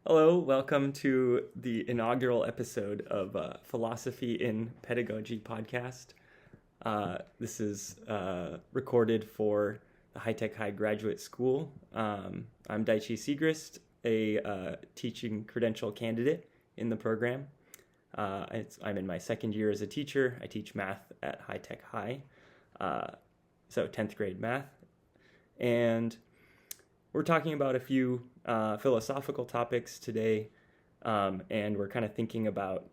Hello, welcome to the inaugural episode of Philosophy in Pedagogy podcast. This is recorded for the High Tech High Graduate School. I'm Daichi Siegrist, a teaching credential candidate in the program. I'm in my second year as a teacher. I teach math at High Tech High, so 10th grade math. And we're talking about a few philosophical topics today, and we're kind of thinking about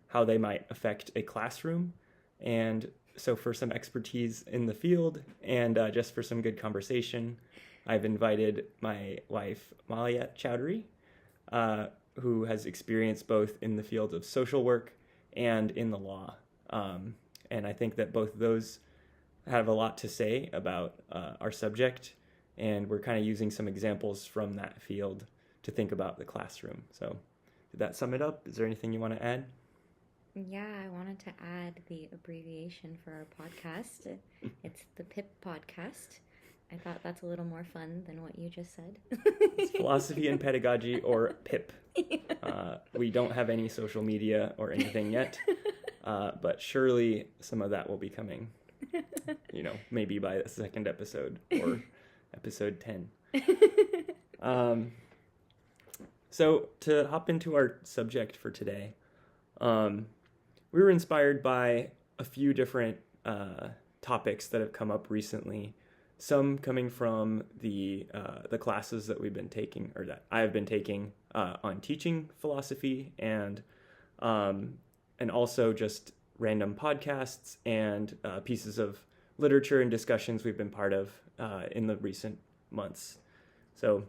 how they might affect a classroom. And so for some expertise in the field and just for some good conversation, I've invited my wife, Maliat Chowdhury, who has experience both in the field of social work and in the law. And I think that both of those have a lot to say about our subject, and we're kind of using some examples from that field to think about the classroom. So did that sum it up? Is there anything you want to add? Yeah, I wanted to add the abbreviation for our podcast. It's the PiP podcast. I thought that's a little more fun than what you just said. It's Philosophy and Pedagogy, or PiP. We don't have any social media or anything yet, but surely some of that will be coming, maybe by the second episode or episode 10. So to hop into our subject for today, we were inspired by a few different topics that have come up recently. Some coming from the classes that we've been taking, or that I've been taking on teaching philosophy, and also just random podcasts and pieces of literature and discussions we've been part of in the recent months. So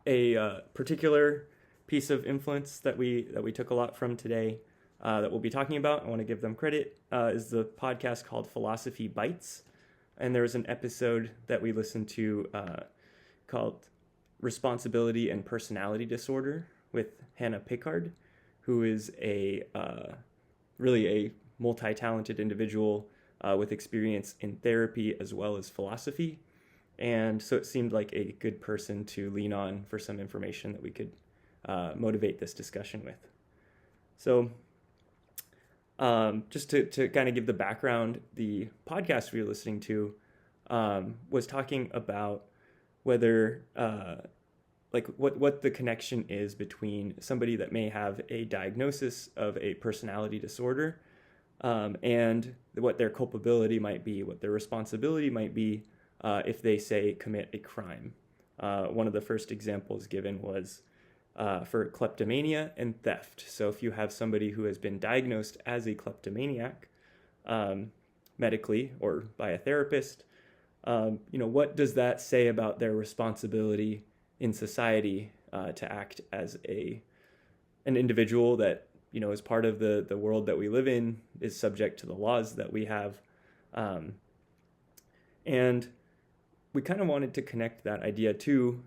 a particular piece of influence that we took a lot from today that we'll be talking about, I want to give them credit, is the podcast called Philosophy Bites. And there was an episode that we listened to called Responsibility and Personality Disorder with Hanna Pickard, who is really a multi-talented individual with experience in therapy as well as philosophy. And so it seemed like a good person to lean on for some information that we could motivate this discussion with. So just to kind of give the background, the podcast we were listening to was talking about whether, what the connection is between somebody that may have a diagnosis of a personality disorder and what their culpability might be, what their responsibility might be if they, say, commit a crime. One of the first examples given was for kleptomania and theft. So if you have somebody who has been diagnosed as a kleptomaniac medically or by a therapist, what does that say about their responsibility in society to act as an individual that is part of the world that we live in, is subject to the laws that we have, and we kind of wanted to connect that idea to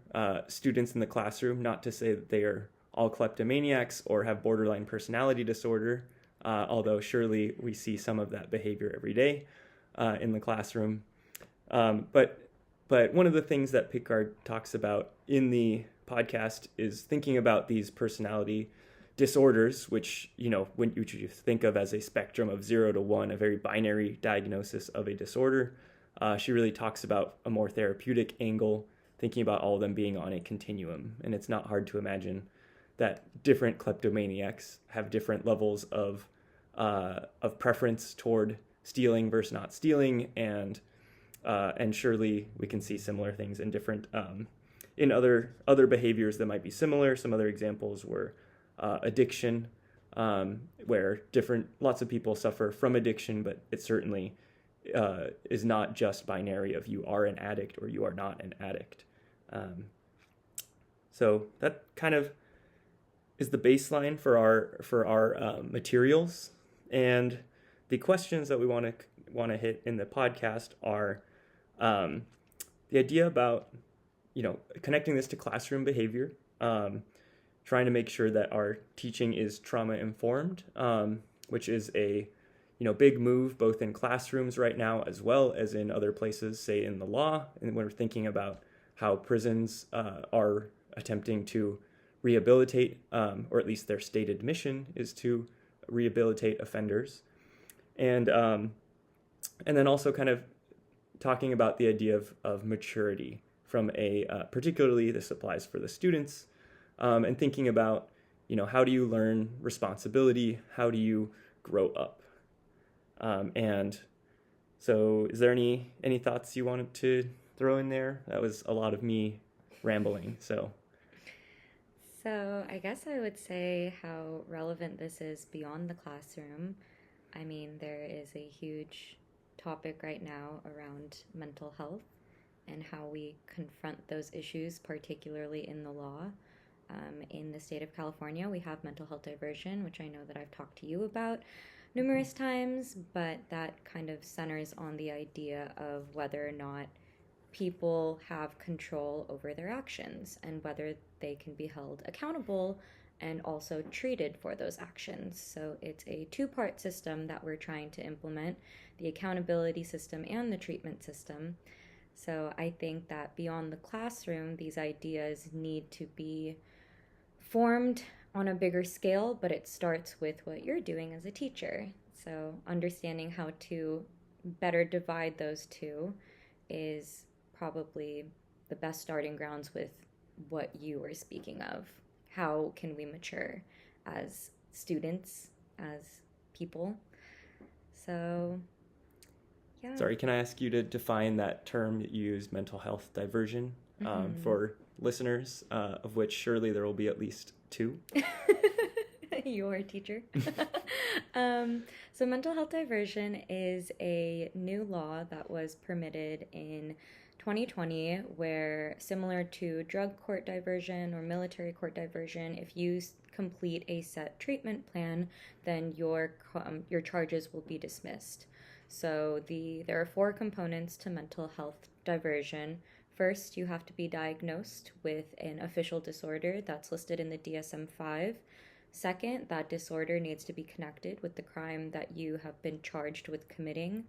students in the classroom, not to say that they are all kleptomaniacs or have borderline personality disorder, although surely we see some of that behavior every day in the classroom. But one of the things that Pickard talks about in the podcast is thinking about these personality disorders, which, when you think of as a spectrum of 0 to 1, a very binary diagnosis of a disorder. She really talks about a more therapeutic angle, thinking about all of them being on a continuum. And it's not hard to imagine that different kleptomaniacs have different levels of preference toward stealing versus not stealing, and surely we can see similar things in different in other behaviors that might be similar. Some other examples were addiction, where lots of people suffer from addiction, but it certainly is not just binary of you are an addict or you are not an addict. So that kind of is the baseline for our materials, and the questions that we want to hit in the podcast are the idea about connecting this to classroom behavior, trying to make sure that our teaching is trauma informed, which is a big move both in classrooms right now as well as in other places, say in the law. And when we're thinking about how prisons are attempting to rehabilitate, or at least their stated mission is to rehabilitate offenders. And then also kind of talking about the idea of maturity from particularly this applies for the students, and thinking about, how do you learn responsibility? How do you grow up? And so is there any thoughts you wanted to throw in there? That was a lot of me rambling, so. So I guess I would say how relevant this is beyond the classroom. I mean, there is a huge topic right now around mental health and how we confront those issues, particularly in the law. In the state of California, we have mental health diversion, which I know that I've talked to you about numerous times, but that kind of centers on the idea of whether or not people have control over their actions and whether they can be held accountable and also treated for those actions. So it's a two-part system that we're trying to implement, the accountability system and the treatment system. So I think that beyond the classroom, these ideas need to be formed on a bigger scale, but it starts with what you're doing as a teacher. So understanding how to better divide those two is probably the best starting grounds with what you were speaking of. How can we mature as students, as people? So, yeah. Sorry, can I ask you to define that term that you used, mental health diversion, for listeners, of which surely there will be at least two? You're a teacher. So mental health diversion is a new law that was permitted in 2020, where similar to drug court diversion or military court diversion, if you complete a set treatment plan, then your charges will be dismissed. So there are 4 components to mental health diversion. First, you have to be diagnosed with an official disorder that's listed in the DSM-5. Second, that disorder needs to be connected with the crime that you have been charged with committing.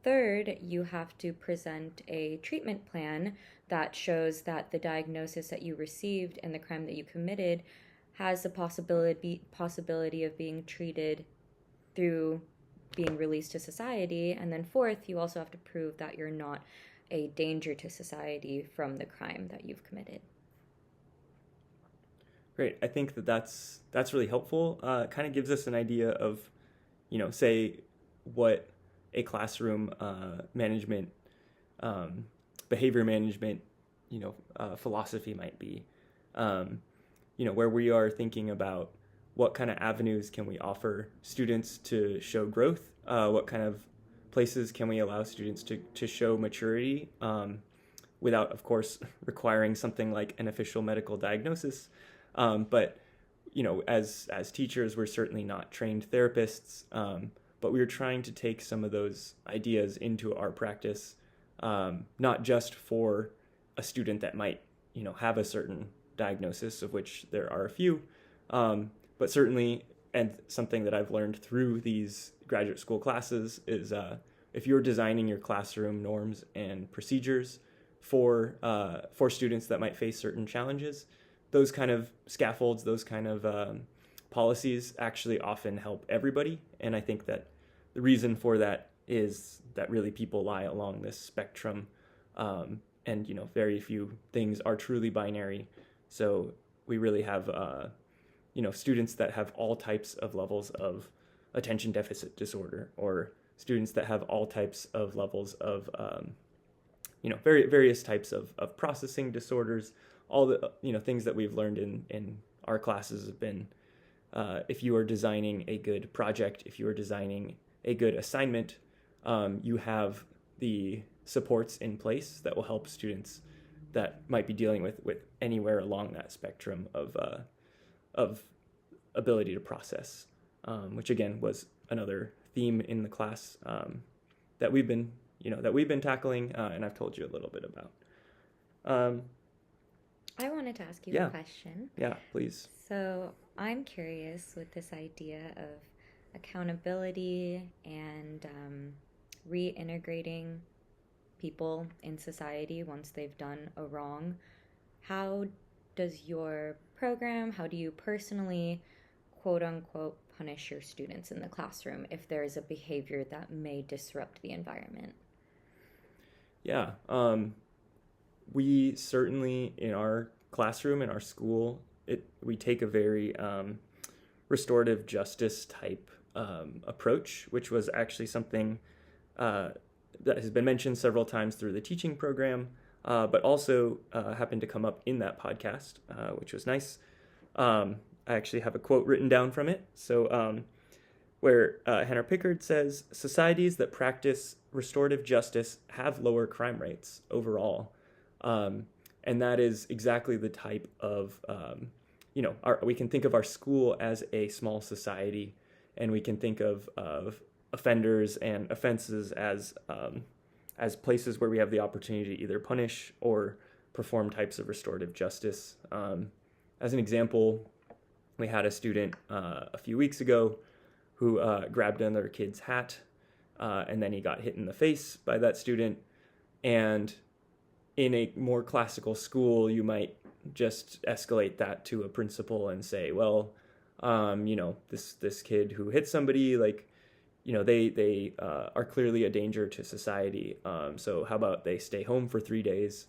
Third, you have to present a treatment plan that shows that the diagnosis that you received and the crime that you committed has the possibility of being treated through being released to society. And then fourth, you also have to prove that you're not a danger to society from the crime that you've committed. Great. I think that's really helpful. Kind of gives us an idea of, say what a classroom management, behavior management, philosophy might be. Where we are thinking about what kind of avenues can we offer students to show growth, what kind of places can we allow students to show maturity, without, of course, requiring something like an official medical diagnosis. But as teachers, we're certainly not trained therapists, but we're trying to take some of those ideas into our practice, not just for a student that might, have a certain diagnosis, of which there are a few, but certainly, and something that I've learned through these graduate school classes is if you're designing your classroom norms and procedures for students that might face certain challenges, those kind of scaffolds, those kind of policies actually often help everybody. And I think that the reason for that is that really people lie along this spectrum, and very few things are truly binary. So we really have students that have all types of levels of attention deficit disorder, or students that have all types of levels of various types of processing disorders. All the things that we've learned in our classes have been, if you are designing a good project, if you are designing a good assignment, you have the supports in place that will help students that might be dealing with anywhere along that spectrum of ability to process, which again was another theme in the class that we've been tackling, and I've told you a little bit about. I wanted to ask you a question. Yeah, please. So I'm curious with this idea of accountability and reintegrating people in society once they've done a wrong. How does your program? How do you personally, quote unquote, punish your students in the classroom if there is a behavior that may disrupt the environment? Yeah, we certainly in our classroom, in our school, we take a very restorative justice type approach, which was actually something that has been mentioned several times through the teaching program, but also happened to come up in that podcast, which was nice. I actually have a quote written down from it. So where Hanna Pickard says, societies that practice restorative justice have lower crime rates overall. And that is exactly the type of, we can think of our school as a small society, and we can think of offenders and offenses as places where we have the opportunity to either punish or perform types of restorative justice. As an example, we had a student a few weeks ago who grabbed another kid's hat, and then he got hit in the face by that student. And in a more classical school, you might just escalate that to a principal and say, well, this kid who hit somebody, they are clearly a danger to society. So how about they stay home for 3 days,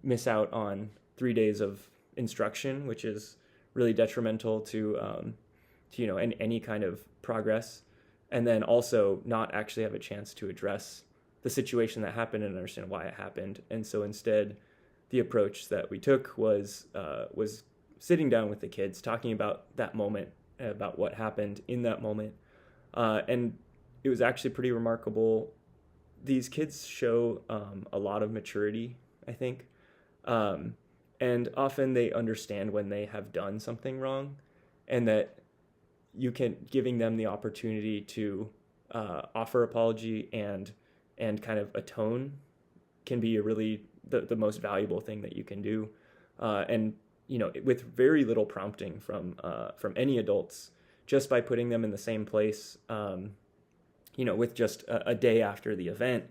miss out on 3 days of instruction, which is really detrimental to any kind of progress, and then also not actually have a chance to address the situation that happened and understand why it happened. And so instead, the approach that we took was sitting down with the kids, talking about that moment, about what happened in that moment. And it was actually pretty remarkable. These kids show a lot of maturity, I think. And often they understand when they have done something wrong, and that giving them the opportunity to offer apology and kind of atone can be a really the most valuable thing that you can do. And with very little prompting from any adults, just by putting them in the same place, with just a day after the event,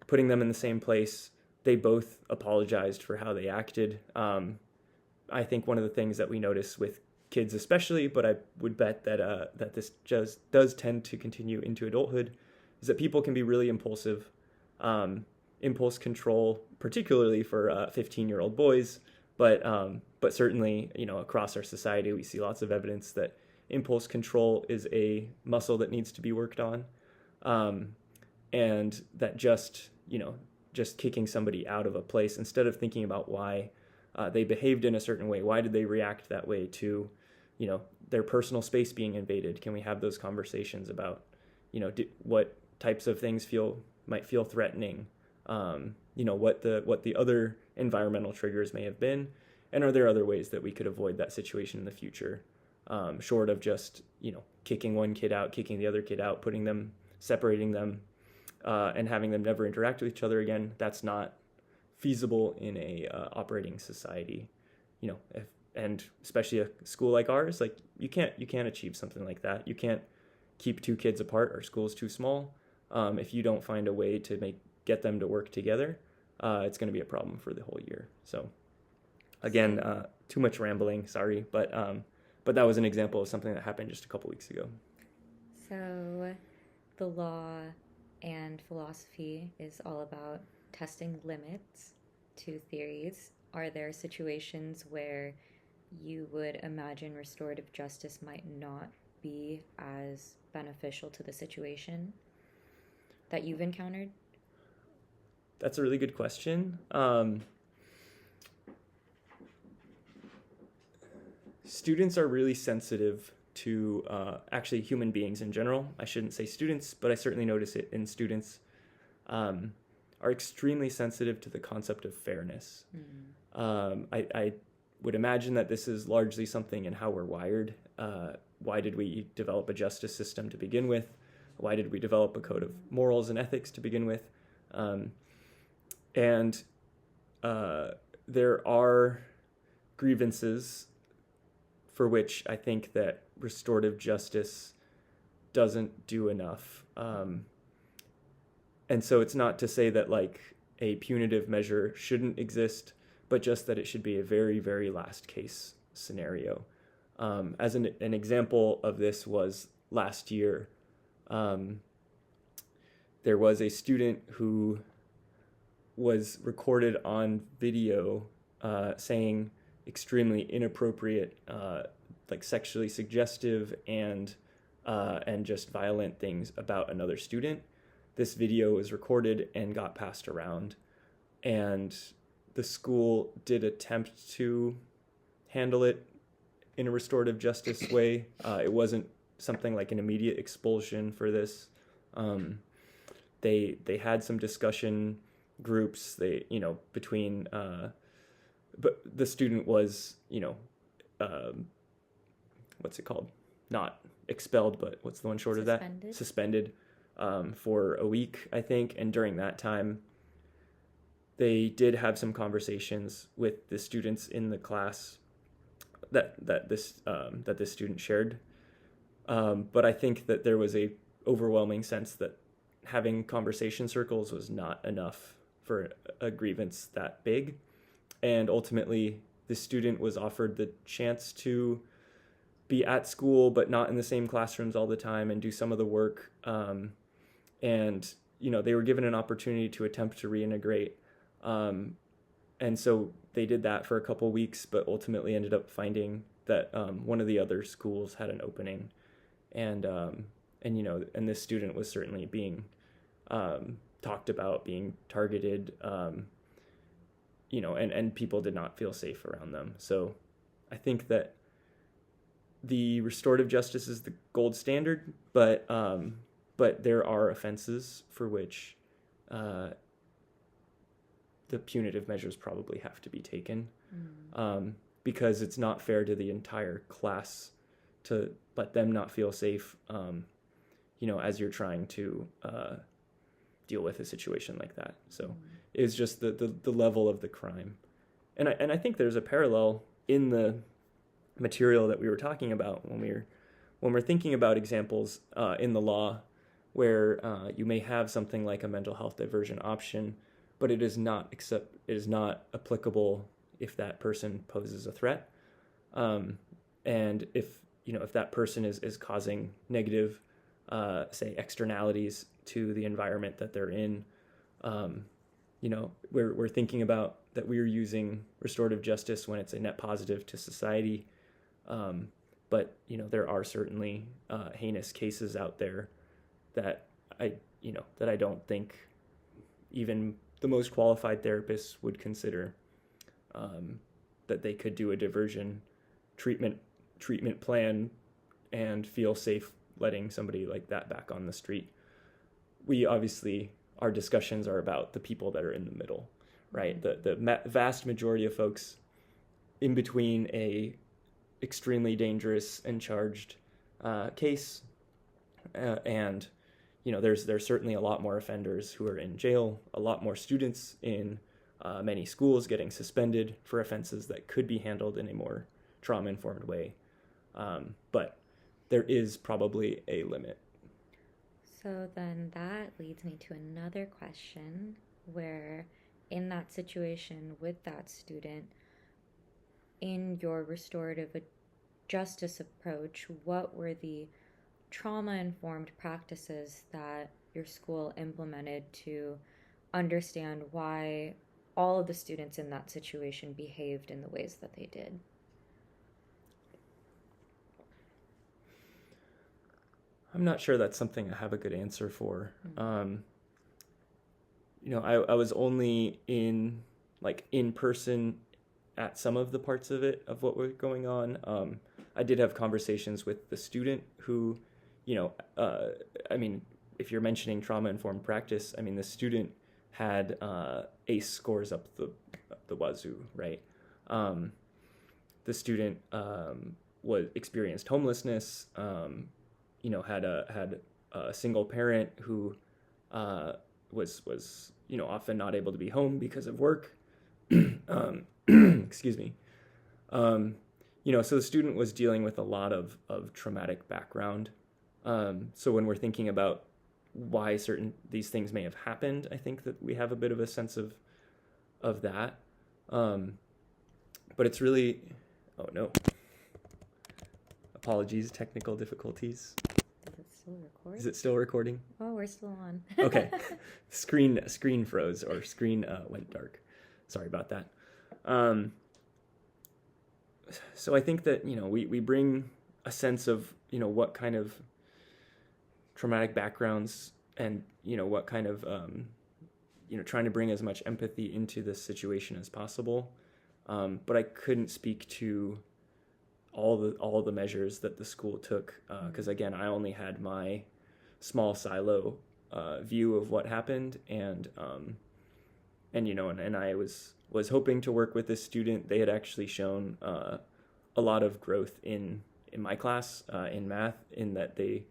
putting them in the same place, they both apologized for how they acted. I think one of the things that we notice with kids especially, but I would bet that this just does tend to continue into adulthood, is that people can be really impulsive. Impulse control, particularly for 15-year-old boys, but certainly, across our society, we see lots of evidence that impulse control is a muscle that needs to be worked on, and that just kicking somebody out of a place instead of thinking about why they behaved in a certain way, why did they react that way to, their personal space being invaded? Can we have those conversations about, what types of things might feel threatening? What the other environmental triggers may have been, and are there other ways that we could avoid that situation in the future, short of just kicking one kid out, kicking the other kid out, separating them, and having them never interact with each other again. That's not feasible in a operating society, and especially a school like ours. Like you can't achieve something like that. You can't keep two kids apart. Our school's too small. If you don't find a way to get them to work together, it's going to be a problem for the whole year. So again, too much rambling, sorry, but that was an example of something that happened just a couple weeks ago. So the law and philosophy is all about testing limits to theories. Are there situations where you would imagine restorative justice might not be as beneficial to the situation that you've encountered? That's a really good question. Students are really sensitive to actually human beings in general. I shouldn't say students, but I certainly notice it in students, are extremely sensitive to the concept of fairness. I would imagine that this is largely something in how we're wired. Why did we develop a justice system to begin with? Why did we develop a code of morals and ethics to begin with? And there are grievances for which I think that restorative justice doesn't do enough. And so it's not to say that a punitive measure shouldn't exist, but just that it should be a very, very last case scenario. As an example of this was last year, there was a student who was recorded on video saying extremely inappropriate, like sexually suggestive and just violent things about another student. This video was recorded and got passed around, and the school did attempt to handle it in a restorative justice way. It wasn't something like an immediate expulsion for this. They had some discussion groups, between, but the student was, what's it called? Not expelled, but what's the one short of that? Suspended for a week, I think. And during that time, they did have some conversations with the students in the class that this student shared. But I think that there was a overwhelming sense that having conversation circles was not enough for a grievance that big. And ultimately, the student was offered the chance to be at school, but not in the same classrooms all the time, and do some of the work. And, they were given an opportunity to attempt to reintegrate. And so they did that for a couple weeks, but ultimately ended up finding that one of the other schools had an opening. And this student was certainly being talked about, being targeted, and people did not feel safe around them. So I think that the restorative justice is the gold standard, but there are offenses for which the punitive measures probably have to be taken, because it's not fair to the entire class to let them not feel safe, as you're trying to deal with a situation like that. So it's just the level of the crime. And I think there's a parallel in the material that we were talking about when we're thinking about examples in the law where you may have something like a mental health diversion option, but it is not applicable if that person poses a threat. And if that person is causing negative, say, externalities to the environment that they're in, we're thinking about that we're using restorative justice when it's a net positive to society. But there are certainly heinous cases out there that I don't think even the most qualified therapists would consider that they could do a diversion treatment plan and feel safe letting somebody like that back on the street. Our discussions are about the people that are in the middle, right? The vast majority of folks in between a extremely dangerous and charged case, and there's certainly a lot more offenders who are in jail, a lot more students in many schools getting suspended for offenses that could be handled in a more trauma-informed way. But there is probably a limit. So then that leads me to another question where, in that situation with that student, in your restorative justice approach, what were the trauma-informed practices that your school implemented to understand why all of the students in that situation behaved in the ways that they did? I'm not sure that's something I have a good answer for. I was only in person at some of the parts of it, of what was going on. I did have conversations with the student who, if you're mentioning trauma-informed practice, the student had ACE scores up the wazoo, right? The student experienced homelessness, had a single parent who was often not able to be home because of work. Excuse me. So the student was dealing with a lot of traumatic background. So when we're thinking about why certain these things may have happened, I think that we have a bit of a sense of that. But it's really, oh no, apologies, technical difficulties. Does it still record? Is it still recording? Oh, we're still on. Okay. Screen froze, or screen went dark. Sorry about that. So I think that, we bring a sense of, what kind of traumatic backgrounds and, what kind of, trying to bring as much empathy into this situation as possible. But I couldn't speak to all the measures that the school took, because again, I only had my small silo view of what happened, and I was hoping to work with this student. They had actually shown a lot of growth in my class in math, in that they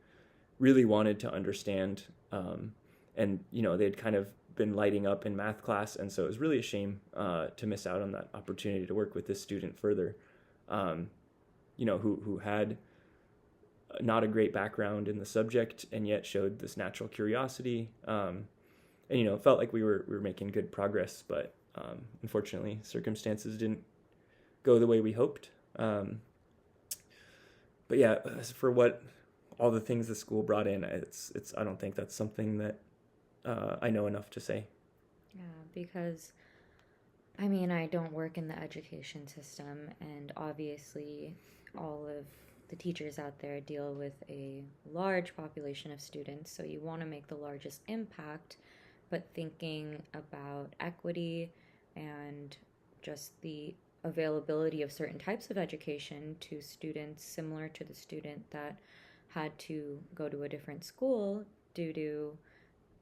really wanted to understand, and they had kind of been lighting up in math class, and so it was really a shame to miss out on that opportunity to work with this student further, who had not a great background in the subject and yet showed this natural curiosity, and it felt like we were making good progress, but unfortunately circumstances didn't go the way we hoped. But yeah, as for what all the things the school brought in, it's I don't think that's something that I know enough to say. Yeah, because I don't work in the education system, and obviously all of the teachers out there deal with a large population of students, so you want to make the largest impact, but thinking about equity and just the availability of certain types of education to students similar to the student that had to go to a different school due to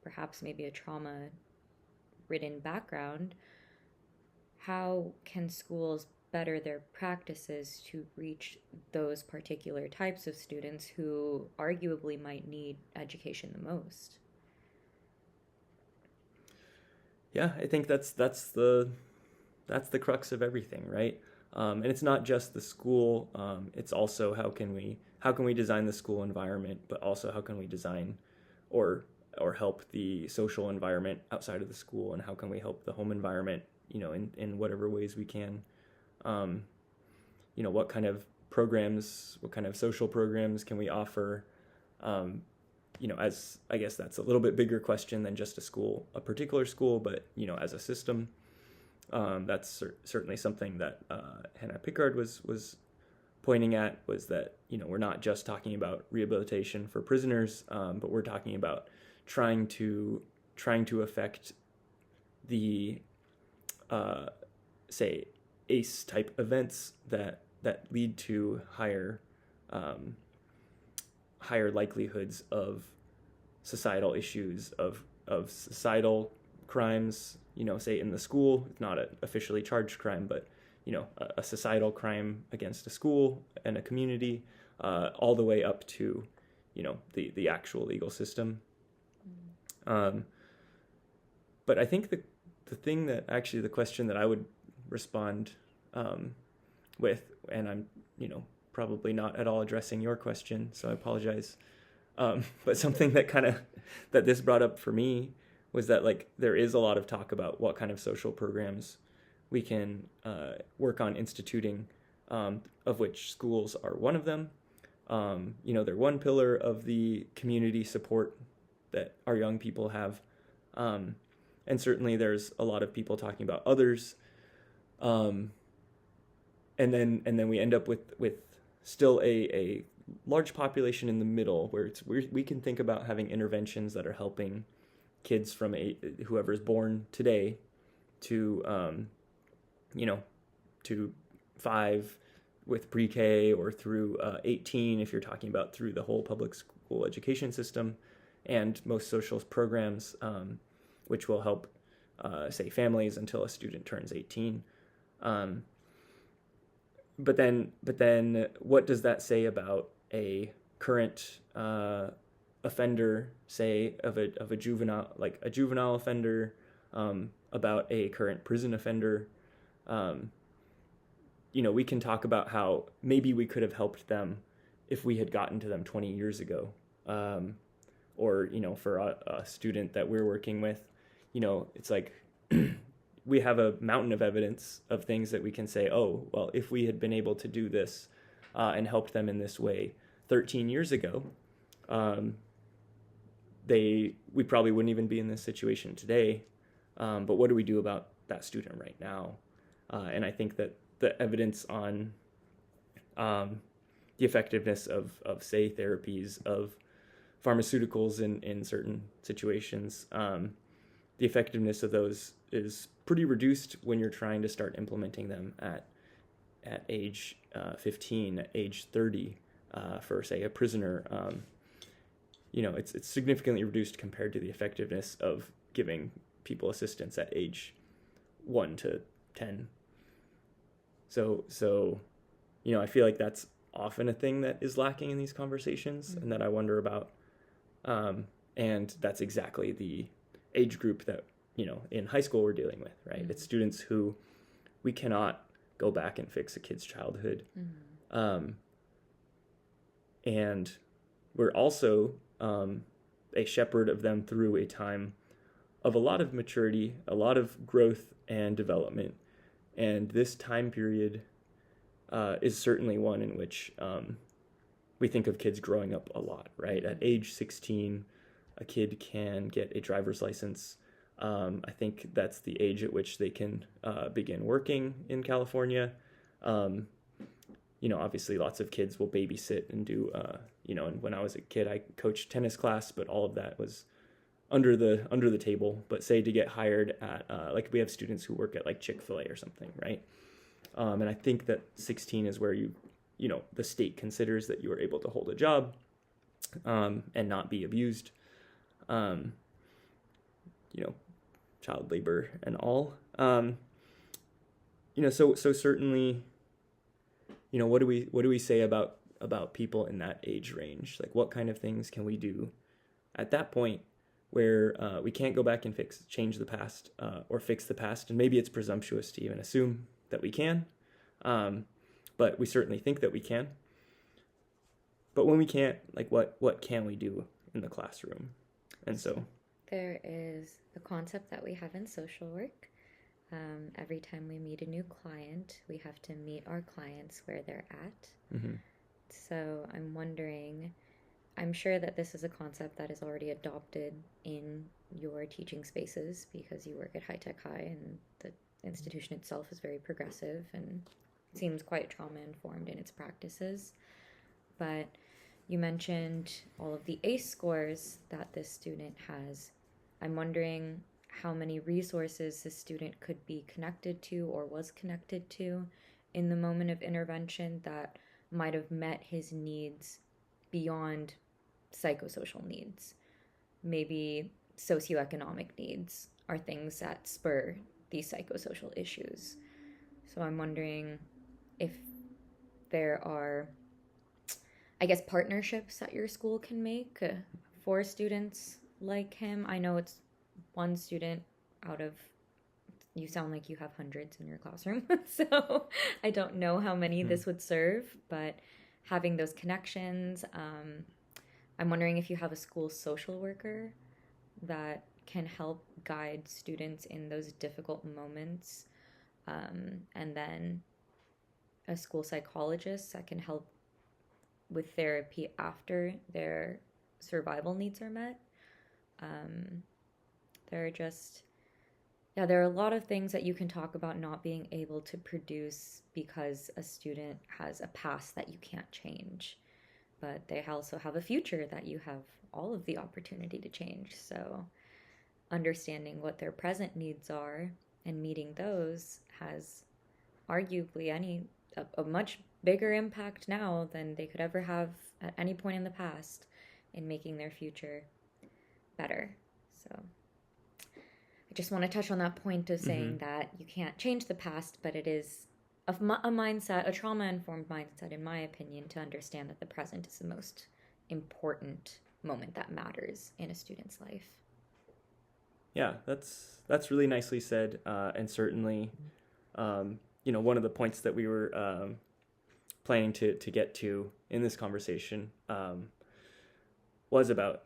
perhaps maybe a trauma-ridden background, how can schools better their practices to reach those particular types of students who arguably might need education the most? Yeah, I think that's the crux of everything, right? And it's not just the school. It's also how can we design the school environment, but also how can we design or help the social environment outside of the school, and how can we help the home environment, in whatever ways we can. What kind of programs, what kind of social programs can we offer? As I guess that's a little bit bigger question than just a particular school, but as a system. That's certainly something that Hanna Pickard was pointing at, was that we're not just talking about rehabilitation for prisoners, but we're talking about trying to affect the say ACE type events that lead to higher likelihoods of societal issues, of societal crimes, say in the school. It's not an officially charged crime, but a societal crime against a school and a community, all the way up to the actual legal system. But I think the thing that actually, the question that I would respond with, and I'm probably not at all addressing your question, so I apologize, but something that this brought up for me was that there is a lot of talk about what kind of social programs we can work on instituting, of which schools are one of them. They're one pillar of the community support that our young people have, and certainly there's a lot of people talking about others, and then we end up with still a large population in the middle, where we can think about having interventions that are helping kids from whoever's born today to to 5 with pre-K, or through 18 if you're talking about through the whole public school education system, and most social programs, which will help say families until a student turns 18. But then what does that say about a current offender, say of a juvenile, like a juvenile offender, about a current prison offender? We can talk about how maybe we could have helped them if we had gotten to them 20 years ago, or for a student that we're working with, it's like we have a mountain of evidence of things that we can say, oh, well, if we had been able to do this and helped them in this way 13 years ago, we probably wouldn't even be in this situation today. But what do we do about that student right now? And I think that the evidence on the effectiveness of say, therapies, of pharmaceuticals in certain situations, the effectiveness of those is pretty reduced when you're trying to start implementing them at age 15, at age 30, for, say, a prisoner. It's significantly reduced compared to the effectiveness of giving people assistance at age 1 to 10. So I feel like that's often a thing that is lacking in these conversations, and that I wonder about. And that's exactly the age group that, in high school we're dealing with, right? It's students who we cannot go back and fix a kid's childhood. And we're also a shepherd of them through a time of a lot of maturity, a lot of growth and development. And this time period is certainly one in which we think of kids growing up a lot, right? At age 16, a kid can get a driver's license. I think that's the age at which they can begin working in California. Obviously lots of kids will babysit and do, and when I was a kid, I coached tennis class, but all of that was under the table. But say to get hired at, like we have students who work at like Chick-fil-A or something, right? And I think that 16 is where the state considers that you are able to hold a job and not be abused, child labor and all. So certainly, what do we say about people in that age range? Like, what kind of things can we do at that point where we can't go back and change the past or fix the past? And maybe it's presumptuous to even assume that we can, but we certainly think that we can. But when we can't, like, what can we do in the classroom? And so there is a concept that we have in social work. Every time we meet a new client, we have to meet our clients where they're at. So I'm wondering, I'm sure that this is a concept that is already adopted in your teaching spaces because you work at High Tech High and the institution itself is very progressive and seems quite trauma-informed in its practices. But you mentioned all of the ACE scores that this student has. I'm wondering how many resources this student could be connected to or was connected to in the moment of intervention that might have met his needs beyond psychosocial needs. Maybe socioeconomic needs are things that spur these psychosocial issues. So I'm wondering if there are, partnerships that your school can make for students like him. I know it's one student out of, you sound like you have hundreds in your classroom, so I don't know how many this would serve, but having those connections, I'm wondering if you have a school social worker that can help guide students in those difficult moments, and then a school psychologist that can help with therapy after their survival needs are met. There are a lot of things that you can talk about not being able to produce because a student has a past that you can't change, but they also have a future that you have all of the opportunity to change. So understanding what their present needs are and meeting those has arguably a much bigger impact now than they could ever have at any point in the past in making their future better. So I just want to touch on that point of saying that you can't change the past, but it is a mindset, a trauma-informed mindset, in my opinion, to understand that the present is the most important moment that matters in a student's life. Yeah, that's really nicely said, and certainly, one of the points that we were planning to get to in this conversation was about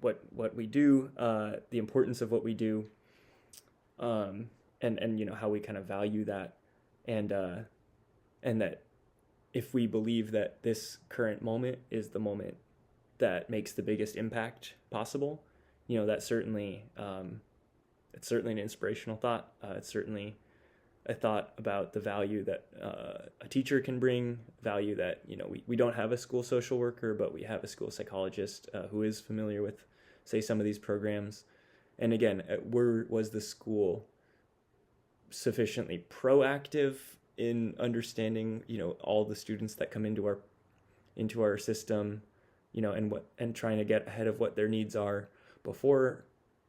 what we do, the importance of what we do, and how we kind of value that, and that if we believe that this current moment is the moment that makes the biggest impact possible, that certainly it's certainly an inspirational thought. It's certainly a thought about the value that a teacher can bring, value that, we don't have a school social worker, but we have a school psychologist who is familiar with, say, some of these programs. And again, was the school sufficiently proactive in understanding, all the students that come into our system, and trying to get ahead of what their needs are before,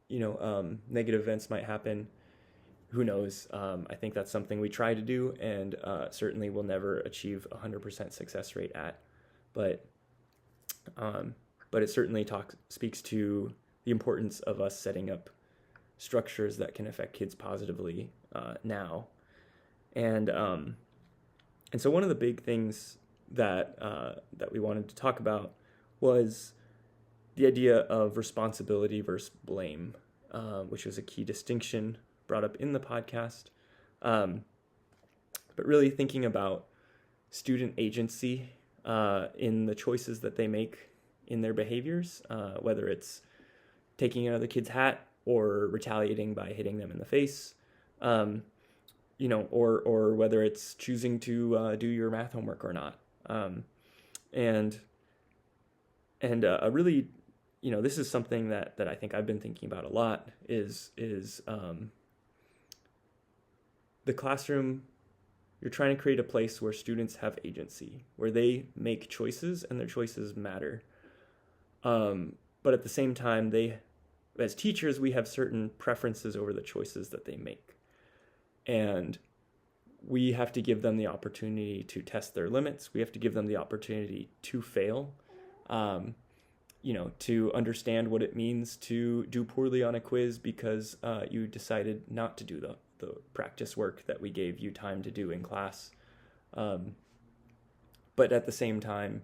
negative events might happen. Who knows? I think that's something we try to do, and certainly will never achieve 100% success rate at. But it certainly speaks to the importance of us setting up structures that can affect kids positively now. And so one of the big things that we wanted to talk about was the idea of responsibility versus blame, which was a key distinction brought up in the podcast. But really thinking about student agency in the choices that they make in their behaviors, whether it's taking another kid's hat or retaliating by hitting them in the face, or whether it's choosing to do your math homework or not. And really, this is something that I think I've been thinking about a lot is the classroom. You're trying to create a place where students have agency, where they make choices and their choices matter. But at the same time, as teachers, we have certain preferences over the choices that they make. And we have to give them the opportunity to test their limits. We have to give them the opportunity to fail, to understand what it means to do poorly on a quiz because you decided not to do the practice work that we gave you time to do in class. But at the same time,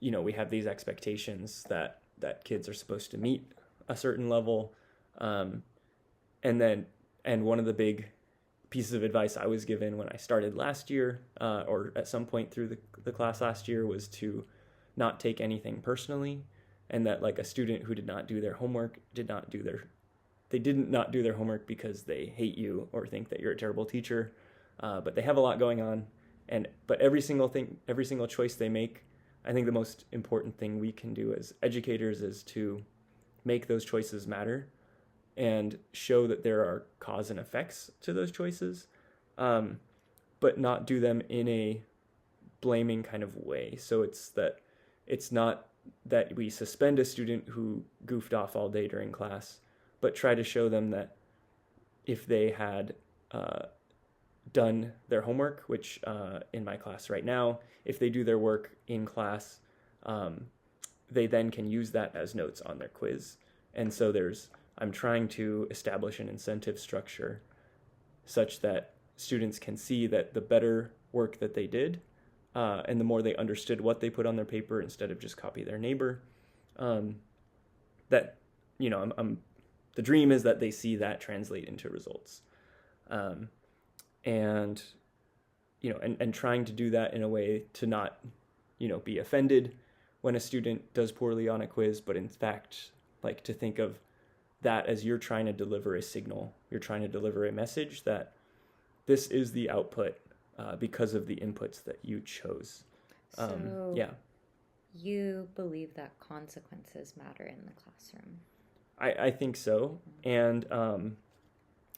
we have these expectations that kids are supposed to meet a certain level. And one of the big pieces of advice I was given when I started last year, or at some point through the class last year, was to not take anything personally, and that like a student who did not do their homework they didn't not do their homework because they hate you or think that you're a terrible teacher, but they have a lot going on. But every single choice they make, I think the most important thing we can do as educators is to make those choices matter and show that there are cause and effects to those choices, but not do them in a blaming kind of way. So it's not that we suspend a student who goofed off all day during class, but try to show them that if they had done their homework, which in my class right now, if they do their work in class, they then can use that as notes on their quiz. And so I'm trying to establish an incentive structure such that students can see that the better work that they did, and the more they understood what they put on their paper instead of just copy their neighbor, that, the dream is that they see that translate into results. And trying to do that in a way to not, be offended when a student does poorly on a quiz, but in fact, like to think of that as you're trying to deliver a signal. You're trying to deliver a message that this is the output because of the inputs that you chose. You believe that consequences matter in the classroom? I think so. And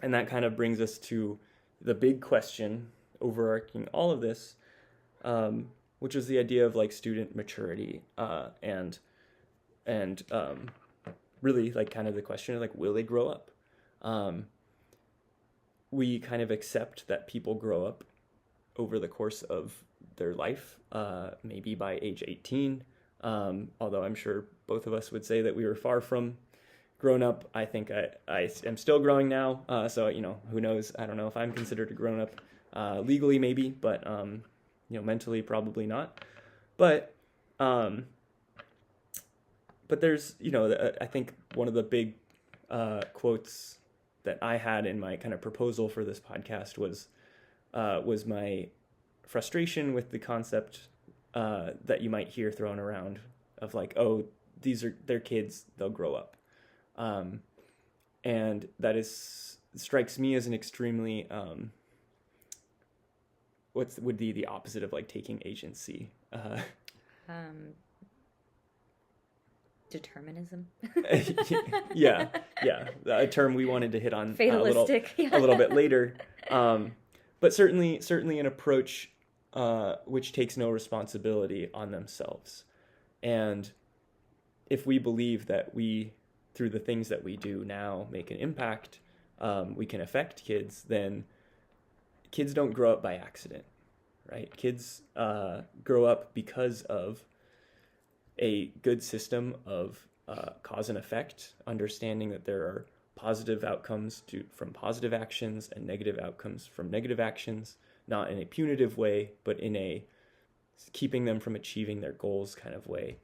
that kind of brings us to the big question overarching all of this, which is the idea of like student maturity, and really like kind of the question of like, will they grow up? We kind of accept that people grow up over the course of their life, maybe by age 18, although I'm sure both of us would say that we were far from grown up. I think I am still growing now, so who knows? I don't know if I'm considered a grown up legally, maybe, but mentally probably not. But there's I think one of the big quotes that I had in my kind of proposal for this podcast was my frustration with the concept that you might hear thrown around of like, oh, they're kids, they'll grow up. And that strikes me as an extremely, what would be the opposite of like taking agency? Determinism. yeah, a term we wanted to hit on Fatalistic. a little bit later. But certainly an approach which takes no responsibility on themselves. And if we believe that we, through the things that we do now, make an impact, we can affect kids, then kids don't grow up by accident, right? Kids grow up because of a good system of cause and effect, understanding that there are positive outcomes from positive actions and negative outcomes from negative actions, not in a punitive way, but in a keeping them from achieving their goals kind of way,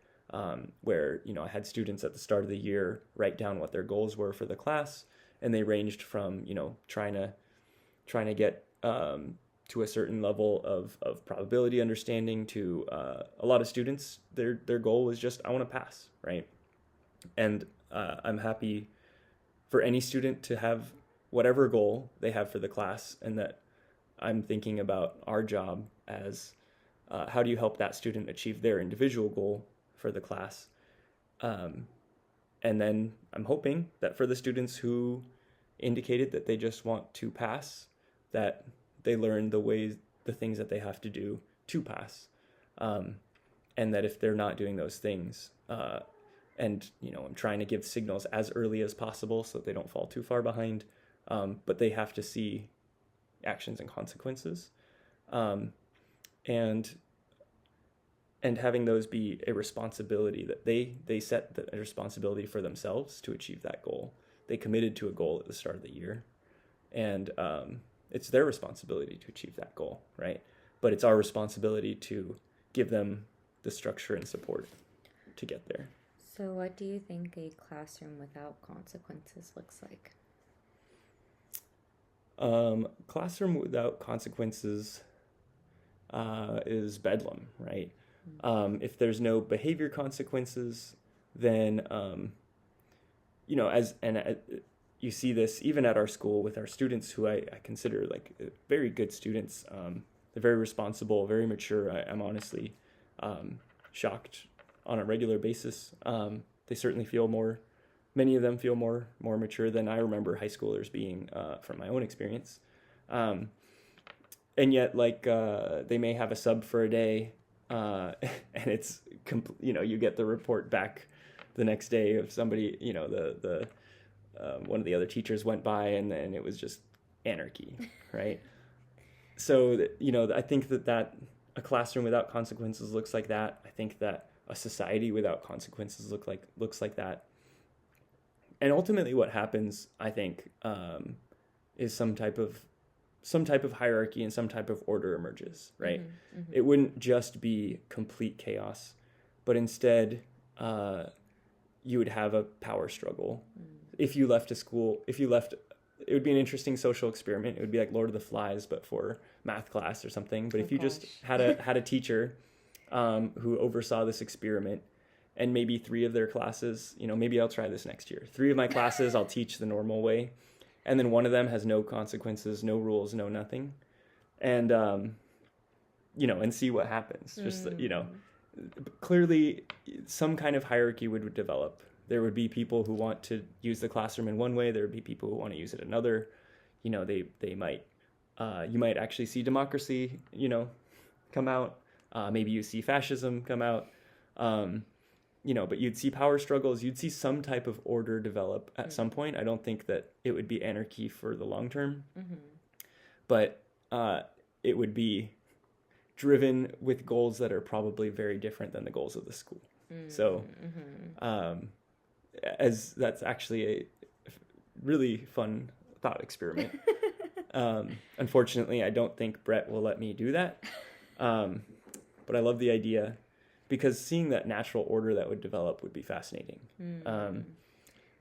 where, I had students at the start of the year write down what their goals were for the class, and they ranged from, trying to get to a certain level of probability understanding to a lot of students, their goal was just, I want to pass, right? And I'm happy for any student to have whatever goal they have for the class, and that I'm thinking about our job as how do you help that student achieve their individual goal for the class. And then I'm hoping that for the students who indicated that they just want to pass, that they learn the things that they have to do to pass. And that if they're not doing those things, and, I'm trying to give signals as early as possible so that they don't fall too far behind, but they have to see actions and consequences. And having those be a responsibility that they set a responsibility for themselves to achieve that goal. They committed to a goal at the start of the year, and it's their responsibility to achieve that goal, right? But it's our responsibility to give them the structure and support to get there. So what do you think a classroom without consequences looks like? Classroom without consequences is bedlam, right? If there's no behavior consequences, then, you see this even at our school with our students who I consider like very good students. They're very responsible, very mature. I'm honestly shocked on a regular basis. They certainly many of them feel more mature than I remember high schoolers being from my own experience. And yet, they may have a sub for a day, and it's, you get the report back the next day of somebody, one of the other teachers went by, and then it was just anarchy, right? So, I think that a classroom without consequences looks like that. I think that a society without consequences looks like that. And ultimately what happens, I think, is some type of hierarchy and some type of order emerges, right? Mm-hmm, mm-hmm. It wouldn't just be complete chaos, but instead you would have a power struggle. If you left a school, it would be an interesting social experiment. It would be like Lord of the Flies, but for math class or something. But if you just had a teacher who oversaw this experiment, and maybe 3 of their classes, maybe I'll try this next year. 3 of my classes I'll teach the normal way, and then one of them has no consequences, no rules, no nothing, and and see what happens. Just clearly some kind of hierarchy would develop. There would be people who want to use the classroom in one way. There would be people who want to use it another. They might you might actually see democracy, come out. Maybe you see fascism come out. But you'd see power struggles. You'd see some type of order develop at some point. I don't think that it would be anarchy for the long term, but it would be driven with goals that are probably very different than the goals of the school. So, as that's actually a really fun thought experiment. Unfortunately, I don't think Brett will let me do that. But I love the idea, because seeing that natural order that would develop would be fascinating.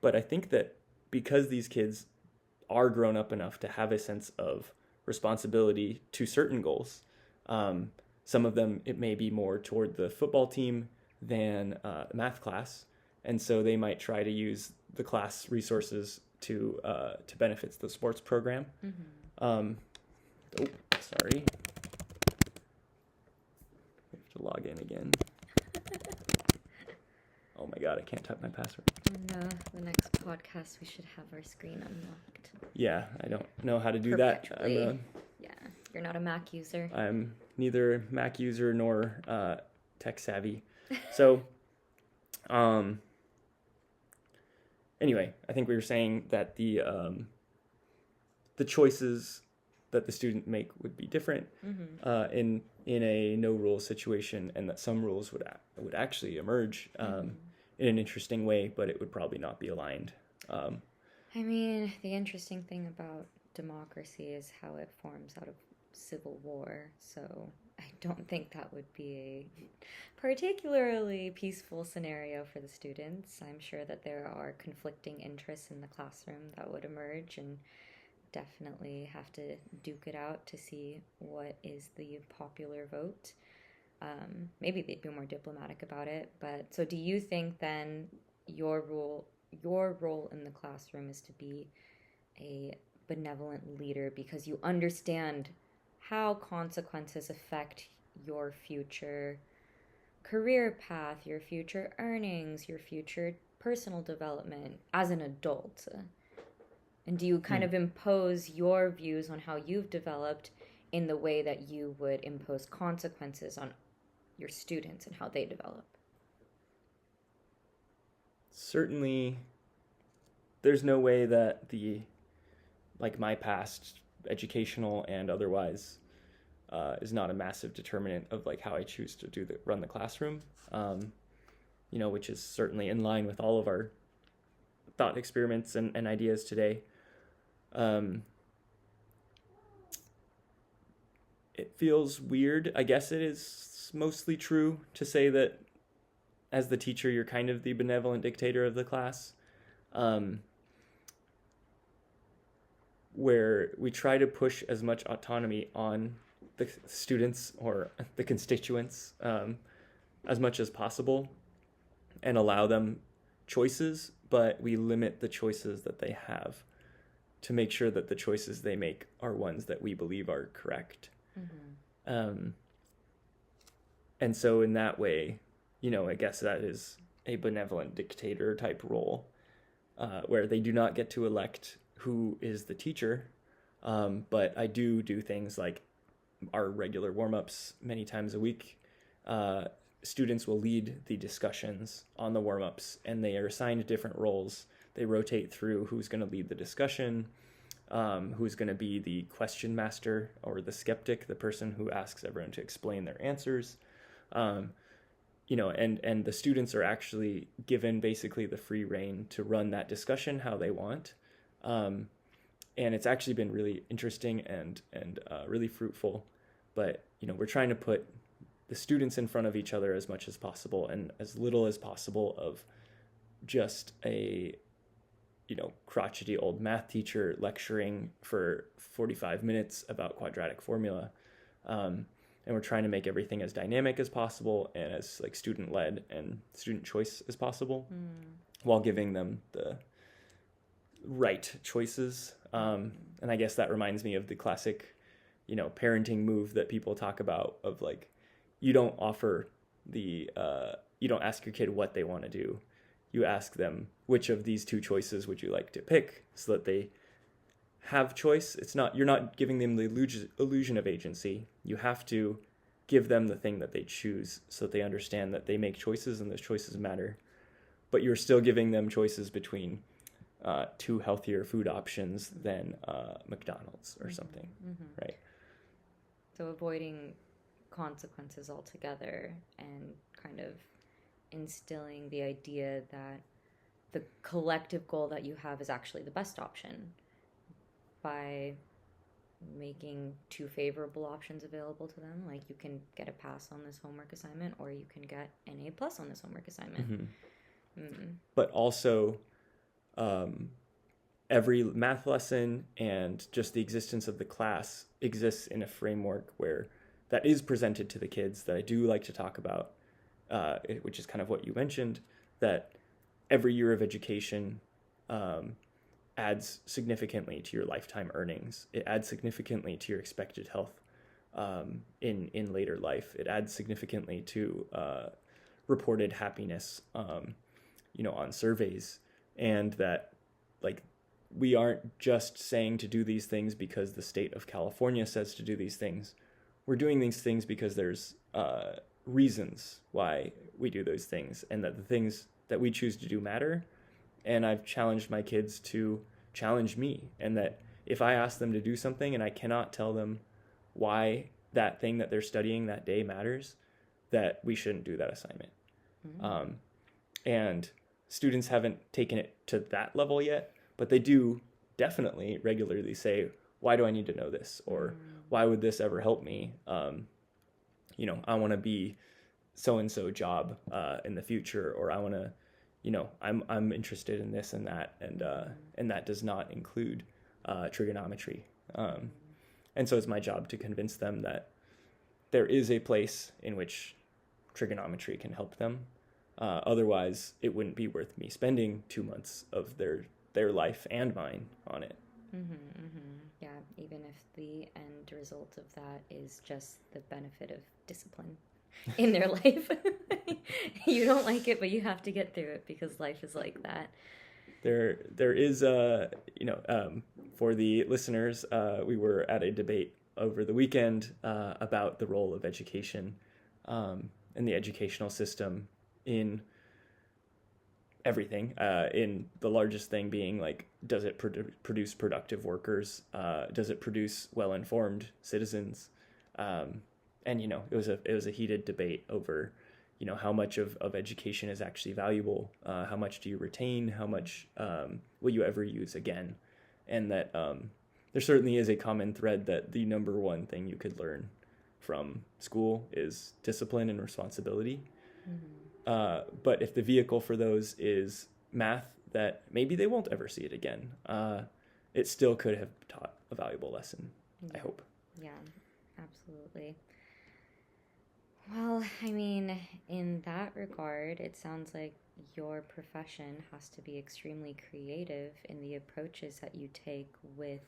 But I think that because these kids are grown up enough to have a sense of responsibility to certain goals. Some of them, it may be more toward the football team than math class. And so they might try to use the class resources to benefit the sports program. Sorry. I have to log in again. Oh my God, I can't type my password. No, the next podcast we should have our screen unlocked. Yeah, I don't know how to do that. Yeah, you're not a Mac user. I'm neither a Mac user nor tech savvy. So, anyway, I think we were saying that the choices that the student make would be different in a no rules situation, and that some rules would actually emerge in an interesting way, but it would probably not be aligned. I mean, the interesting thing about democracy is how it forms out of civil war, so I don't think that would be a particularly peaceful scenario for the students. I'm sure that there are conflicting interests in the classroom that would emerge, and definitely have to duke it out to see what is the popular vote. Maybe they'd be more diplomatic about it, but so do you think then your role in the classroom is to be a benevolent leader because you understand how consequences affect your future career path, your future earnings, your future personal development as an adult? And do you kind of impose your views on how you've developed in the way that you would impose consequences on your students and how they develop? Certainly, there's no way that my past, educational and otherwise, is not a massive determinant of how I choose to run the classroom. Which is certainly in line with all of our thought experiments and ideas today. It feels weird. I guess it is mostly true to say that as the teacher, you're kind of the benevolent dictator of the class, where we try to push as much autonomy on the students or the constituents as much as possible and allow them choices, but we limit the choices that they have to make sure that the choices they make are ones that we believe are correct. And so in that way, I guess that is a benevolent dictator type role, where they do not get to elect who is the teacher, but I do things like our regular warm-ups many times a week. Students will lead the discussions on the warm-ups, and they are assigned different roles. They rotate through who's going to lead the discussion, who's going to be the question master or the skeptic, the person who asks everyone to explain their answers. And the students are actually given basically the free rein to run that discussion how they want. And it's actually been really interesting and really fruitful. But, we're trying to put the students in front of each other as much as possible and as little as possible of just a, crotchety old math teacher lecturing for 45 minutes about quadratic formula. And we're trying to make everything as dynamic as possible and as student-led and student choice as possible, while giving them the right choices. And I guess that reminds me of the classic, parenting move that people talk about of you don't offer you don't ask your kid what they want to do. You ask them, which of these two choices would you like to pick, so that they have choice. You're not giving them the illusion of agency. You have to give them the thing that they choose so that they understand that they make choices and those choices matter. But you're still giving them choices between two healthier food options than McDonald's or something, right? So avoiding consequences altogether and kind of instilling the idea that the collective goal that you have is actually the best option by making two favorable options available to them. You can get a pass on this homework assignment, or you can get an A+ on this homework assignment. But also every math lesson and just the existence of the class exists in a framework where that is presented to the kids that I do like to talk about, which is kind of what you mentioned, that every year of education adds significantly to your lifetime earnings. It adds significantly to your expected health in later life. It adds significantly to reported happiness, on surveys, and that like we aren't just saying to do these things because the state of California says to do these things. We're doing these things because there's reasons why we do those things, and that the things that we choose to do matter. And I've challenged my kids to challenge me, and that if I ask them to do something and I cannot tell them why that thing that they're studying that day matters, that we shouldn't do that assignment. Mm-hmm. And students haven't taken it to that level yet, but they do definitely regularly say, why do I need to know this? Or why would this ever help me? I want to be so-and-so job in the future, or I want to, I'm interested in this and that. And that does not include trigonometry. And so it's my job to convince them that there is a place in which trigonometry can help them. Otherwise, it wouldn't be worth me spending 2 months of their life and mine on it. Mm-hmm, mm-hmm. Yeah, even if the end result of that is just the benefit of discipline in their life. You don't like it, but you have to get through it because life is like that. There is, for the listeners, we were at a debate over the weekend about the role of education and the educational system in everything, in the largest thing being like, does it produce productive workers? Does it produce well-informed citizens? And it was a heated debate over how much of education is actually valuable, how much do you retain, how much will you ever use again, and that there certainly is a common thread that the number one thing you could learn from school is discipline and responsibility. Mm-hmm. But if the vehicle for those is math, that maybe they won't ever see it again, it still could have taught a valuable lesson, I hope. Yeah, absolutely. Well, I mean, in that regard, it sounds like your profession has to be extremely creative in the approaches that you take with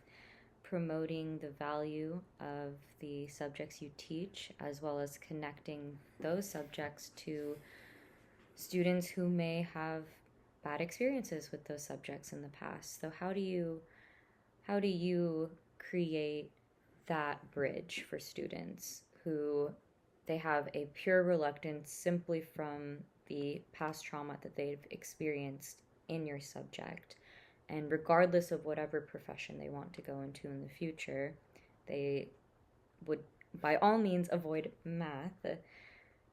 promoting the value of the subjects you teach, as well as connecting those subjects to students who may have bad experiences with those subjects in the past. So how do you create that bridge for students who they have a pure reluctance simply from the past trauma that they've experienced in your subject, and regardless of whatever profession they want to go into in the future, they would by all means avoid math?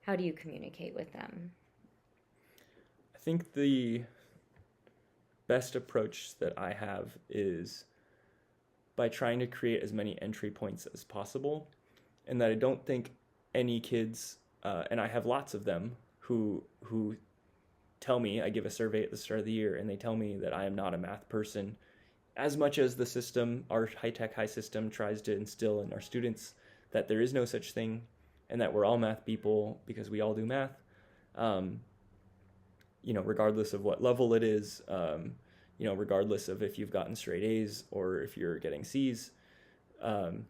How do you communicate with them? I think the best approach that I have is by trying to create as many entry points as possible, and that I don't think any kids, and I have lots of them, who tell me, I give a survey at the start of the year, and they tell me that I am not a math person, as much as the system, our high-tech high system, tries to instill in our students that there is no such thing, and that we're all math people because we all do math, regardless of what level it is, regardless of if you've gotten straight A's or if you're getting C's, but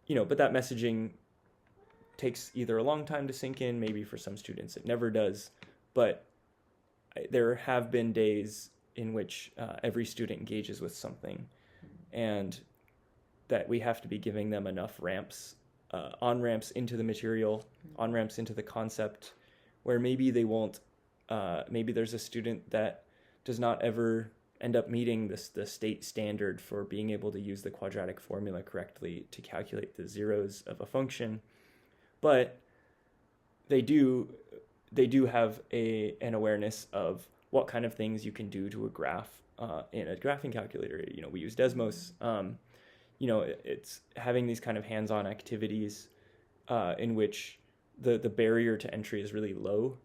that messaging takes either a long time to sink in, maybe for some students it never does, but there have been days in which every student engages with something, and that we have to be giving them enough ramps, on-ramps into the material, on-ramps into the concept, where maybe they won't, maybe there's a student that does not ever end up meeting the state standard for being able to use the quadratic formula correctly to calculate the zeros of a function, but they do have an awareness of what kind of things you can do to a graph in a graphing calculator. We use Desmos. It's having these kind of hands-on activities in which the barrier to entry is really low,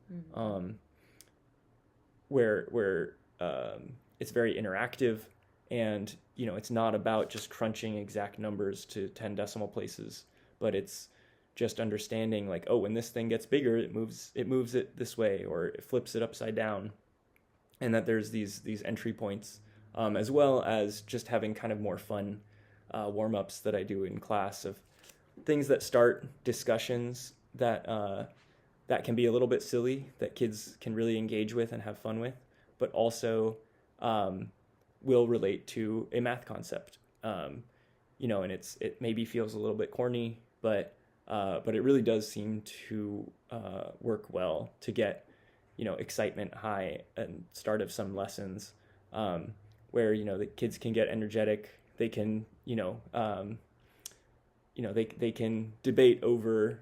where it's very interactive, And, it's not about just crunching exact numbers to 10 decimal places, but it's just understanding like, oh, when this thing gets bigger, it moves it this way, or it flips it upside down. And that there's these entry points, as well as just having kind of more fun warm-ups that I do in class of things that start discussions that can be a little bit silly, that kids can really engage with and have fun with, but also will relate to a math concept. And it maybe feels a little bit corny, but it really does seem to work well to get, excitement high at the start of some lessons, where, the kids can get energetic. They can, they can debate over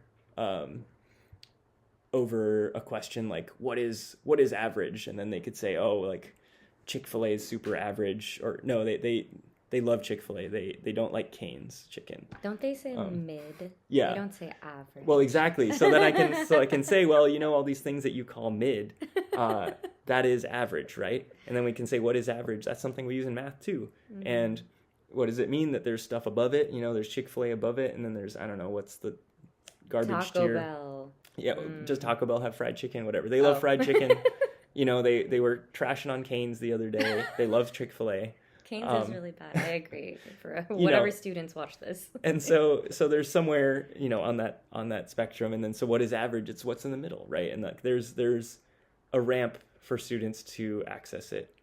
a question like, what is average? And then they could say, oh, like Chick-fil-A is super average, or no, they love Chick-fil-A. They don't like Cane's chicken. Don't they say mid? Yeah. They don't say average. Well, exactly. So then I can say, well, all these things that you call mid, that is average, right? And then we can say, what is average? That's something we use in math too. Mm-hmm. And what does it mean that there's stuff above it? There's Chick-fil-A above it, and then there's, I don't know, what's the garbage tier? Taco Bell. Yeah, does Taco Bell have fried chicken? Whatever. They love fried chicken. They were trashing on Cane's the other day. They love Chick-fil-A. Cane's is really bad. I agree. For whatever students watch this. And so there's somewhere, on that spectrum. And then, so what is average? It's what's in the middle, right? And there's a ramp for students to access it.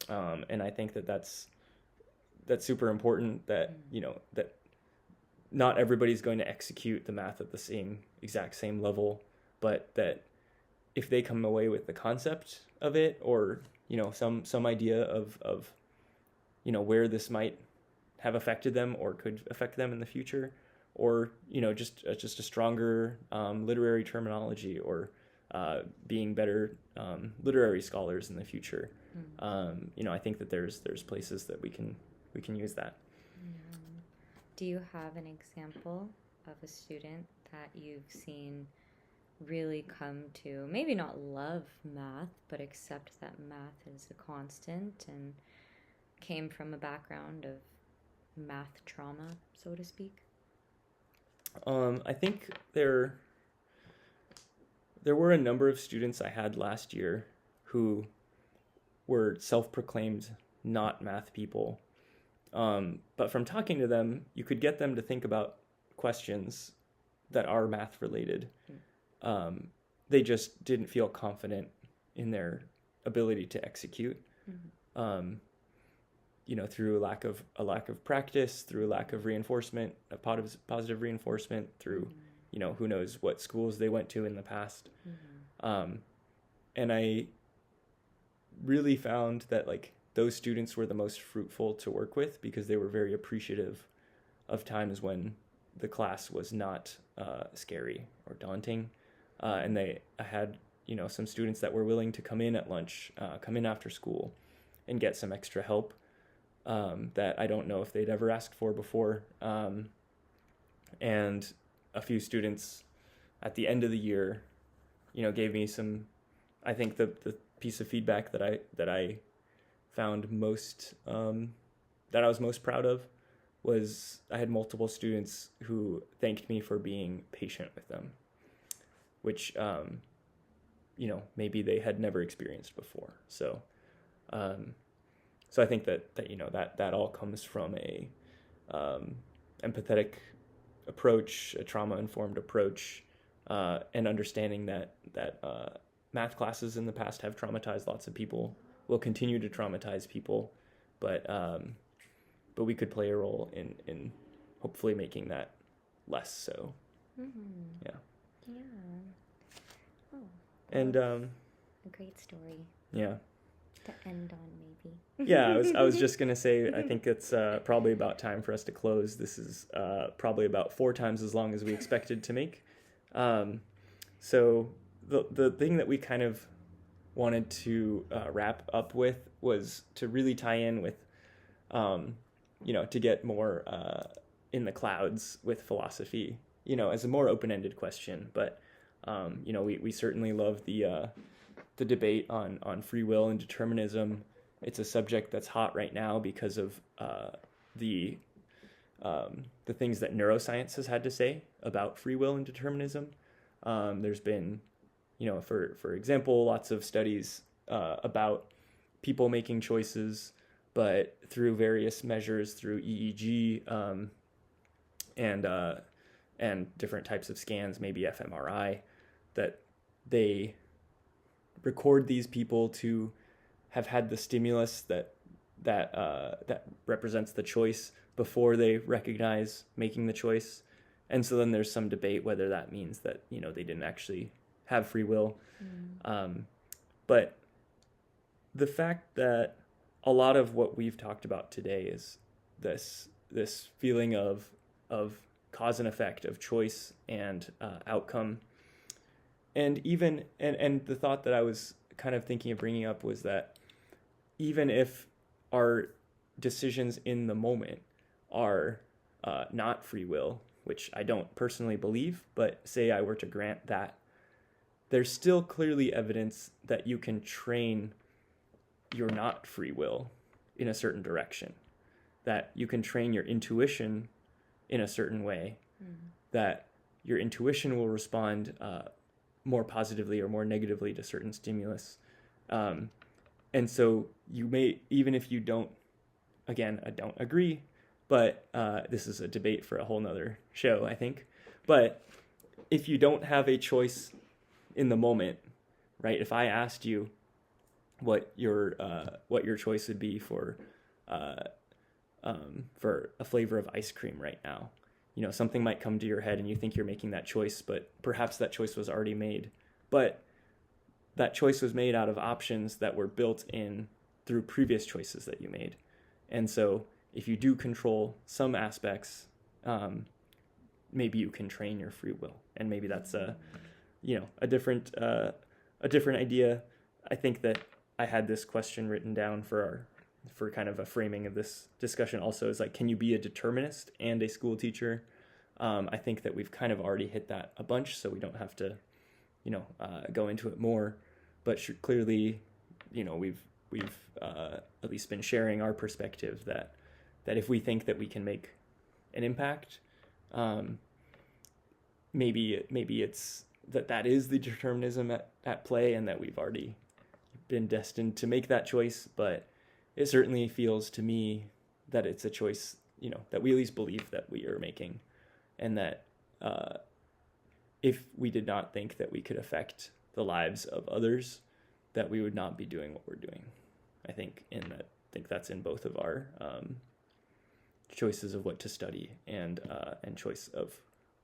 And I think that's super important, that, that not everybody's going to execute the math at the exact same level, but that if they come away with the concept of it, or, some idea of where this might have affected them or could affect them in the future, or, just a stronger literary terminology, or being better literary scholars in the future. I think that there's places that we can use that. Yeah. Do you have an example of a student that you've seen really come to maybe not love math, but accept that math is a constant, and came from a background of math trauma, so to speak? I think there were a number of students I had last year who were self-proclaimed not math people. But from talking to them, you could get them to think about questions that are math related. They just didn't feel confident in their ability to execute. Through a lack of practice, through a lack of reinforcement, of positive reinforcement, through, who knows what schools they went to in the past. And I really found that, like, those students were the most fruitful to work with, because they were very appreciative of times when the class was not scary or daunting. And I had, some students that were willing to come in at lunch, come in after school, and get some extra help that I don't know if they'd ever asked for before. And a few students at the end of the year, gave me some, I think the piece of feedback that I found most, that I was most proud of, was I had multiple students who thanked me for being patient with them, which, maybe they had never experienced before. So I think that all comes from a empathetic approach, a trauma-informed approach, and understanding that math classes in the past have traumatized lots of people, will continue to traumatize people, but we could play a role in hopefully making that less so. Yeah. Oh, and a great story. Yeah. To end on, maybe. Yeah, I was just gonna say, I think it's probably about time for us to close. This is probably about 4 times as long as we expected to make. So the thing that we kind of wanted to wrap up with was to really tie in with, to get more in the clouds with philosophy, as a more open-ended question. But, we certainly love the debate on free will and determinism, it's a subject that's hot right now because of the things that neuroscience has had to say about free will and determinism. There's been, for example, lots of studies about people making choices, but through various measures, through EEG and different types of scans, maybe fMRI, that they record these people to have had the stimulus that represents the choice before they recognize making the choice. And so then there's some debate whether that means that, they didn't actually have free will. But the fact that a lot of what we've talked about today is this feeling of cause and effect, of choice and outcome. And even, and the thought that I was kind of thinking of bringing up was that even if our decisions in the moment are not free will, which I don't personally believe, but say I were to grant that, there's still clearly evidence that you can train your not free will in a certain direction, that you can train your intuition in a certain way, that your intuition will respond more positively or more negatively to certain stimulus. And so you may, even if you don't, again, I don't agree, but this is a debate for a whole nother show, I think. But if you don't have a choice in the moment, right? If I asked you what your choice would be for a flavor of ice cream right now, something might come to your head and you think you're making that choice, but perhaps that choice was already made. But that choice was made out of options that were built in through previous choices that you made. And so if you do control some aspects, maybe you can train your free will. And maybe that's a different idea. I think that I had this question written down for kind of a framing of this discussion also, is like, can you be a determinist and a school teacher? I think that we've kind of already hit that a bunch, so we don't have to, go into it more. But clearly, we've at least been sharing our perspective that if we think that we can make an impact, maybe it's that is the determinism at play, and that we've already been destined to make that choice. But it certainly feels to me that it's a choice, that we at least believe that we are making, and that if we did not think that we could affect the lives of others, that we would not be doing what we're doing. I think that's in both of our choices of what to study and choice of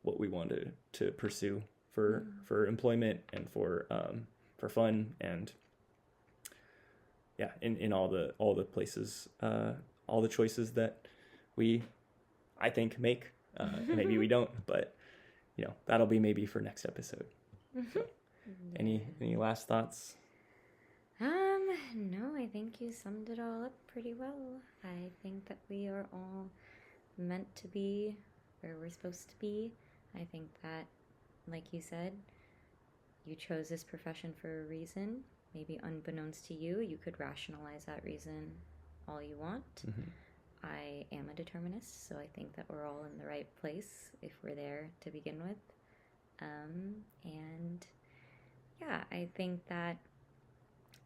what we want to pursue for employment and for fun, and in all the places, all the choices that we, I think, make. Maybe we don't, but that'll be maybe for next episode. So, any last thoughts? No, I think you summed it all up pretty well. I think that we are all meant to be where we're supposed to be. I think that, like you said, you chose this profession for a reason. Maybe unbeknownst to you, you could rationalize that reason all you want. I am a determinist, so I think that we're all in the right place if we're there to begin with. And yeah, I think that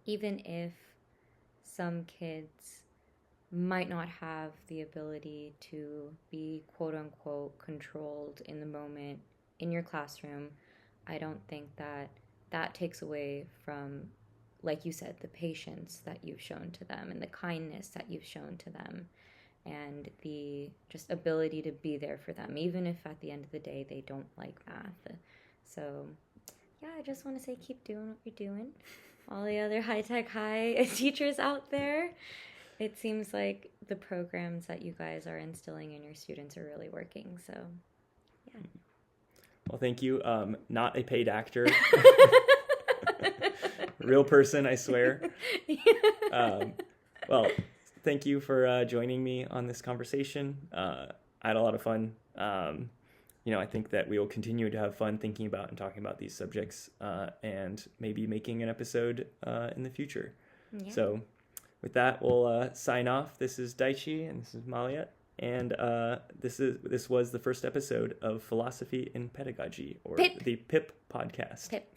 even if some kids might not have the ability to be quote-unquote controlled in the moment in your classroom, I don't think that takes away from, like you said, the patience that you've shown to them and the kindness that you've shown to them and the just ability to be there for them, even if at the end of the day they don't like math. So yeah, I just want to say keep doing what you're doing. All the other high-tech high teachers out there, it seems like the programs that you guys are instilling in your students are really working. So yeah. Well, thank you. Not a paid actor. Real person, I swear. Well, thank you for joining me on this conversation. I had a lot of fun. I think that we will continue to have fun thinking about and talking about these subjects, and maybe making an episode in the future. Yeah. So with that, we'll sign off. This is Daichi, and this is Maliat, and this was the first episode of Philosophy in Pedagogy, or PiP. the PiP podcast. PiP.